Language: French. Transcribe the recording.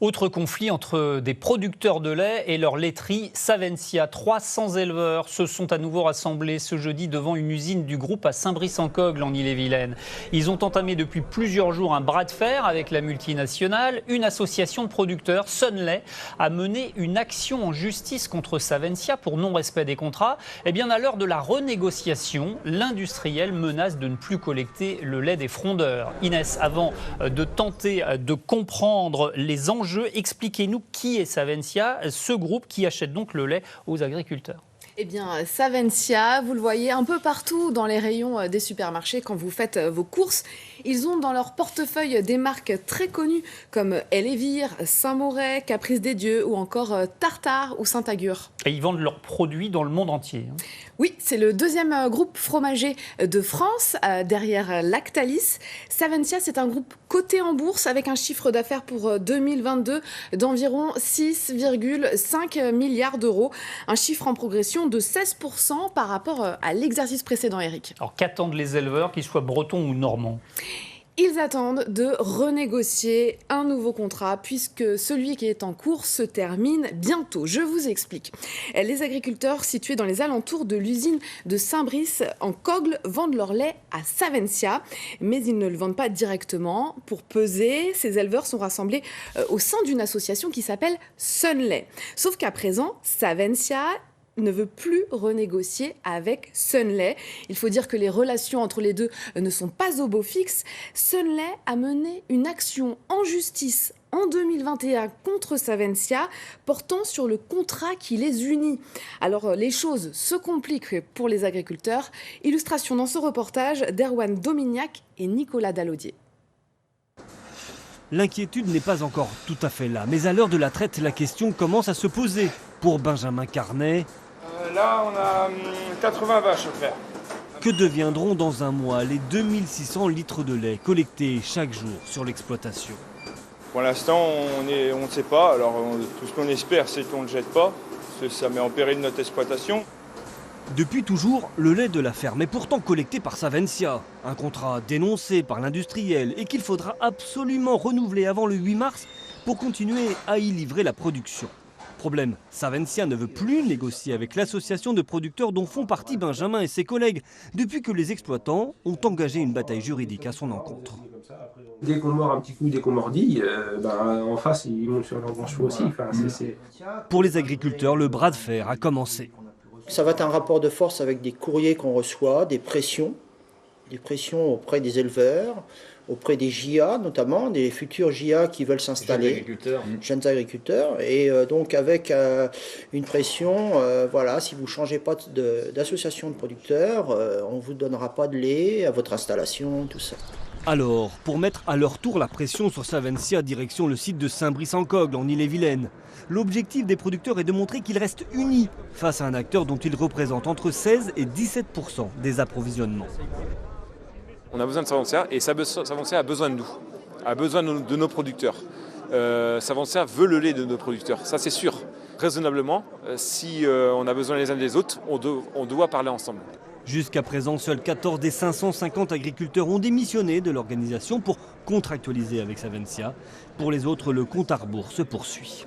Autre conflit entre des producteurs de lait et leur laiterie Savencia. 300 éleveurs se sont à nouveau rassemblés ce jeudi devant une usine du groupe à Saint-Brice-en-Cogle en Ille-et-Vilaine. Ils ont entamé depuis plusieurs jours un bras de fer avec la multinationale. Une association de producteurs, Sunlait, a mené une action en justice contre Savencia pour non-respect des contrats. Eh bien, à l'heure de la renégociation, l'industriel menace de ne plus collecter le lait des frondeurs. Inès, avant de tenter de comprendre les enjeux, expliquez-nous qui est Savencia, ce groupe qui achète donc le lait aux agriculteurs. Eh bien, Savencia, vous le voyez un peu partout dans les rayons des supermarchés quand vous faites vos courses. Ils ont dans leur portefeuille des marques très connues comme Elevire, Saint-Moret, Caprice des Dieux ou encore Tartare ou Saint-Agur. Et ils vendent leurs produits dans le monde entier. Oui, c'est le deuxième groupe fromager de France, derrière Lactalis. Savencia, c'est un groupe coté en bourse avec un chiffre d'affaires pour 2022 d'environ 6,5 milliards d'euros. Un chiffre en progression de 16% par rapport à l'exercice précédent, Eric. Alors qu'attendent les éleveurs, qu'ils soient bretons ou normands ? Ils attendent de renégocier un nouveau contrat puisque celui qui est en cours se termine bientôt. Je vous explique. Les agriculteurs situés dans les alentours de l'usine de Saint-Brice-en-Cogle vendent leur lait à Savencia, mais ils ne le vendent pas directement. Pour peser, ces éleveurs sont rassemblés au sein d'une association qui s'appelle Sunlait. Sauf qu'à présent, Savencia ne veut plus renégocier avec Sunlait. Il faut dire que les relations entre les deux ne sont pas au beau fixe. Sunlait a mené une action en justice en 2021 contre Savencia, portant sur le contrat qui les unit. Alors, les choses se compliquent pour les agriculteurs. Illustration dans ce reportage d'Erwan Dominiac et Nicolas Dalaudier. L'inquiétude n'est pas encore tout à fait là, mais à l'heure de la traite, la question commence à se poser. Pour Benjamin Carnet, là on a 80 vaches à faire. Que deviendront dans un mois les 2600 litres de lait collectés chaque jour sur l'exploitation? Pour l'instant on ne sait pas, alors tout ce qu'on espère c'est qu'on ne le jette pas, parce que ça met en péril notre exploitation. Depuis toujours, le lait de la ferme est pourtant collecté par Savencia. Un contrat dénoncé par l'industriel et qu'il faudra absolument renouveler avant le 8 mars pour continuer à y livrer la production. Problème, Savencia ne veut plus négocier avec l'association de producteurs dont font partie Benjamin et ses collègues, depuis que les exploitants ont engagé une bataille juridique à son encontre. Dès qu'on mord un petit coup, dès qu'on mordit, en face, ils montent sur leurs chevaux aussi. Pour les agriculteurs, le bras de fer a commencé. Ça va être un rapport de force avec des courriers qu'on reçoit, des pressions auprès des éleveurs, auprès des JA notamment, des futurs JA qui veulent s'installer, jeunes agriculteurs, et donc avec une pression, si vous ne changez pas d'association de producteurs, on ne vous donnera pas de lait à votre installation, tout ça. Alors, pour mettre à leur tour la pression sur Savencia, direction le site de Saint-Brice-en-Cogle en Ille-et-Vilaine. L'objectif des producteurs est de montrer qu'ils restent unis face à un acteur dont ils représentent entre 16 et 17% des approvisionnements. On a besoin de Savencia et Savencia a besoin de nous, a besoin de nos producteurs. Savencia veut le lait de nos producteurs, ça c'est sûr. Raisonnablement, si on a besoin les uns des autres, on doit parler ensemble. Jusqu'à présent, seuls 14 des 550 agriculteurs ont démissionné de l'organisation pour contractualiser avec Savencia. Pour les autres, le compte à rebours se poursuit.